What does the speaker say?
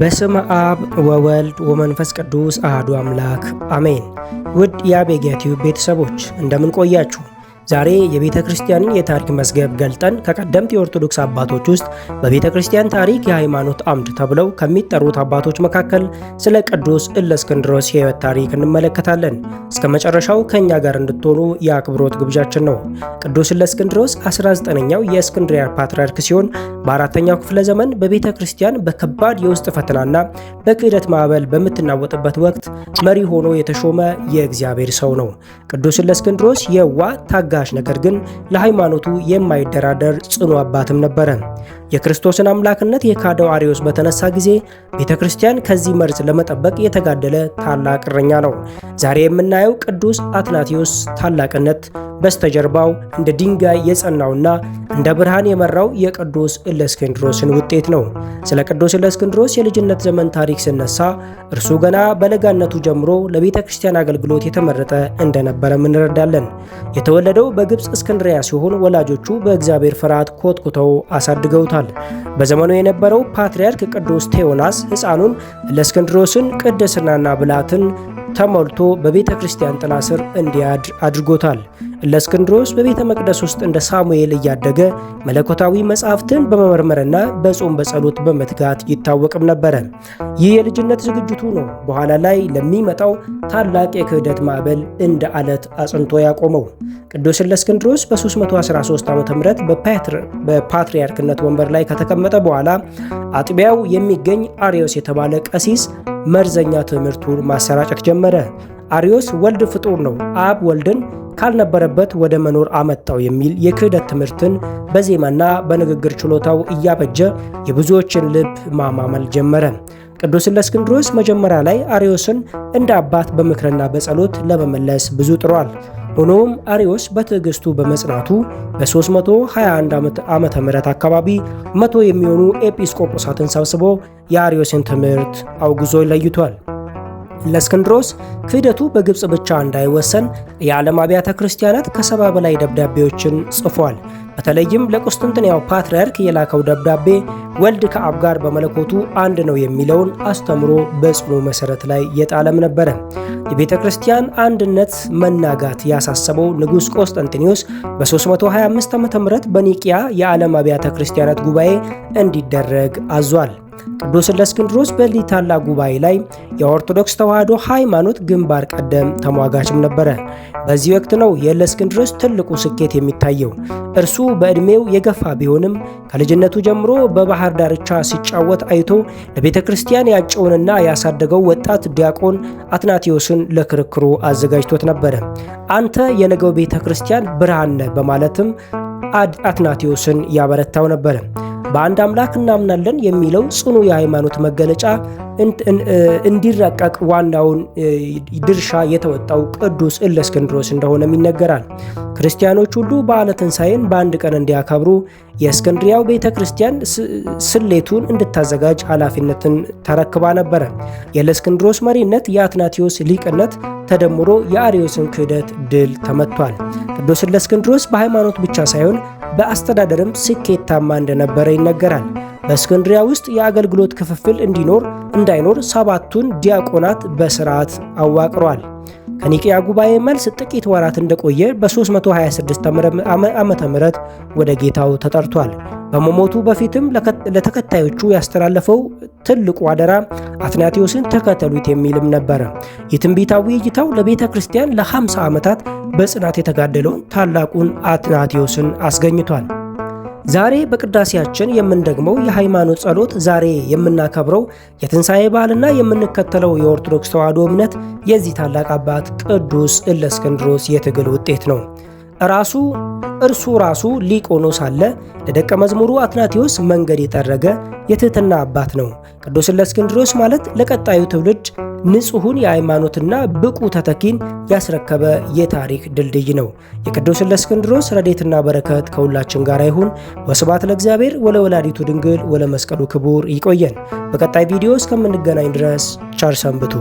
በስመ አብ ወወልድ ወመንፈስ ቅዱስ አሐዱ አምላክ አሜን። ውድ የአቤጊያ ቲዩብ ቤተሰቦች እንደምን ቆያችሁ? ዛሬ የቤተ ክርስቲያንን የታሪክ መዝገብ ገልጠን ከቀደምት የኦርቶዶክስ አባቶች ውስጥ በቤተ ክርስቲያን ታሪክ የሃይማኖት አምድ ተብለው ከሚጠሩት አባቶች መካከል ስለ ቅዱስ እለእስክንድሮስ የሕይወት ታሪክ እንመለከታለን። እስከ መጨረሻው ከእኛ ጋር እንድትሆኑ የአክብሮት ግብዣችን ነው። ቅዱስ እለእስክንድሮስ 19ኛው የእስክንድርያ ፓትርያርክ ሲሆን በአራተኛው ክፍለ ዘመን በቤተ ክርስቲያን በከባድ የውስጥ ፈተናና በክህደት ማዕበል በምትናወጥበት ወቅት መሪ ሆኖ የተሾመ የእግዚአብሔር ሰው ነው። ቅዱስ እለእስክንድሮስ የዋህ ታጋሽ ነገር ግን ለሃይማኖቱ የማይደራደር ጽኑ አባትም ነበረ። የክርስቶስን አምላክነት የካደው አርዮስ በተነሳ ጊዜ ቤተ ክርስቲያን ከዚህ መርዝ ለመጠበቅ የተጋደለ ታላቅ እረኛ ነው። ዛሬ የምናየው ቅዱስ አትናቴዎስ ታላቅነት በስተጀርባው እንደ ድንጋይ የጸናውና እንደ ብርሃን የመራው የቅዱስ እለእስክንድሮስን ውጤት ነው። ስለ ቅዱስ እለእስክንድሮስ የልጅነት ዘመን ታሪክ ሲነሳ እርሱ ገና በለጋነቱ ጀምሮ ለቤተ ክርስቲያን አገልግሎት የተመረጠ እንደነበረም እንረዳለን። የተወለደው በግብፅ እስክንድርያ ሲሆን ወላጆቹ በእግዚአብሔር ፍርሃት ኮትኩተው አሳድገውታል። በዘመኑ የነበረው ፓትርያርክ ቅዱስ ቴዎናስ ሕፃኑን እለእስክንድሮስን ቅድስናና ብልሃትን ተሞልቶ በቤተ ክርስቲያን ጥላ ስር እንዲያድር አድርጎታል። እለእስክንድሮስ በቤተ መቅደስ ውስጥ እንደ ሳሙኤል እያደገ መለኮታዊ መጻሕፍትን በመመርመርና በጾም በጸሎት በመትጋት ይታወቅም ነበረ። ይህ የልጅነት ዝግጅቱ ነው በኋላ ላይ ለሚመጣው ታላቅ የክህደት ማዕበል እንደ አለት አጽንቶ ያቆመው። ቅዱስ እለእስክንድሮስ በ313 ዓ.ም በፓትርያርክነት ወንበር ላይ ከተቀመጠ በኋላ አጥቢያው የሚገኝ አርዮስ የተባለ ቀሲስ መርዘኛ ትምህርቱን ማሰራጨት ጀመረ። አርዮስ ወልድ ፍጡር ነው፣ አብ ወልድን ካልነበረበት ወደ መኖር አመጣው የሚል የክህደት ትምህርትን በዜማና በንግግር ችሎታው እያበጀ የብዙዎችን ልብ ማማመል ጀመረ። ቅዱስ እለእስክንድሮስ መጀመሪያ ላይ አርዮስን እንደ አባት በምክርና በጸሎት ለመመለስ ብዙ ጥሯል። ሆኖም አርዮስ በትዕግስቱ በመጽናቱ በ321 ዓመተ ምህረት አካባቢ 100 የሚሆኑ ኤጲስቆጶሳትን ሰብስቦ የአርዮስን ትምህርት አውግዞ ለይቷል። እለእስክንድሮስ ክህደቱ በግብፅ ብቻ እንዳይወሰን የዓለም አብያተ ክርስቲያናት ከ70 በላይ ደብዳቤዎችን ጽፏል። በተለይም ለቁስጥንጥንያው ፓትርያርክ የላከው ደብዳቤ ወልድ ከአብ ጋር በመለኮቱ አንድ ነው የሚለውን አስተምሮ በጽኑ መሰረት ላይ የጣለም ነበረ። የቤተ ክርስቲያን አንድነት መናጋት ያሳሰበው ንጉሥ ቆስጠንጢኖስ በ325 ዓ.ም በኒቂያ የዓለም አብያተ ክርስቲያናት ጉባኤ እንዲደረግ አዟል። ቅዱስ እለእስክንድሮስ በዚህ ታላቅ ጉባኤ ላይ የኦርቶዶክስ ተዋሕዶ ሃይማኖት ግንባር ቀደም ተሟጋችም ነበረ። በዚህ ወቅት ነው የእለእስክንድሮስ ትልቁ ስኬት የሚታየው። እርሱ በዕድሜው የገፋ ቢሆንም ከልጅነቱ ጀምሮ በባህር ዳርቻ ሲጫወት አይቶ ለቤተ ክርስቲያን ያጨውንና ያሳደገው ወጣት ዲያቆን አትናቴዎስን ለክርክሩ አዘጋጅቶት ነበረ። አንተ የነገው ቤተ ክርስቲያን ብርሃን ነህ በማለትም አትናቴዎስን ያበረታው ነበረ። በአንድ አምላክ እናምናለን የሚለው ጽኑ የሃይማኖት መገለጫ እንዲረቀቅ ዋናውን ድርሻ የተወጣው ቅዱስ እለእስክንድሮስ እንደሆነም ይነገራል። ክርስቲያኖች ሁሉ በዓለ ትንሣኤን በአንድ ቀን እንዲያከብሩ የእስክንድሪያው ቤተ ክርስቲያን ስሌቱን እንድታዘጋጅ ኃላፊነትን ተረክባ ነበረ። የእለእስክንድሮስ መሪነት የአትናቴዎስ ሊቅነት ተደምሮ የአርዮስን ክህደት ድል ተመቷል። ቅዱስ እለእስክንድሮስ በሃይማኖት ብቻ ሳይሆን በአስተዳደርም ስኬታማ እንደነበረ ይነገራል። በእስክንድሪያ ውስጥ የአገልግሎት ክፍፍል እንዳይኖር 7ቱን ዲያቆናት በስርዓት አዋቅሯል። ከኒቂያ ጉባኤ መልስ ጥቂት ወራት እንደቆየ በ326 ዓመተ ምህረት ወደ ጌታው ተጠርቷል። በመሞቱ በፊትም ለተከታዮቹ ያስተላለፈው ትልቁ አደራ አትናቴዎስን ተከተሉት የሚልም ነበረ። የትንቢታዊ እይታው ለቤተ ክርስቲያን ለ50 ዓመታት በጽናት የተጋደለውን ታላቁን አትናቴዎስን አስገኝቷል። ዛሬ በቅዳሴያችን የምንደግመው የሃይማኖት ጸሎት፣ ዛሬ የምናከብረው የትንሣኤ በዓልና የምንከተለው የኦርቶዶክስ ተዋሕዶ እምነት የዚህ ታላቅ አባት ቅዱስ እለእስክንድሮስ የትግል ውጤት ነው። እርሱ ራሱ ሊቅ ሆኖ ሳለ ለደቀ መዝሙሩ አትናቴዎስ መንገድ የጠረገ የትህትና አባት ነው። ቅዱስ እለእስክንድሮስ ማለት ለቀጣዩ ትውልድ ንጹሑን የሃይማኖትና ብቁ ተተኪን ያስረከበ የታሪክ ድልድይ ነው። የቅዱስ እለእስክንድሮስ ረድኤትና በረከት ከሁላችን ጋር ይሁን። ወስብሐት ለእግዚአብሔር ወለወላዲቱ ድንግል ወለመስቀሉ ክቡር። ይቆየን። በቀጣይ ቪዲዮ እስከምንገናኝ ድረስ ቸር ሰንብቱ።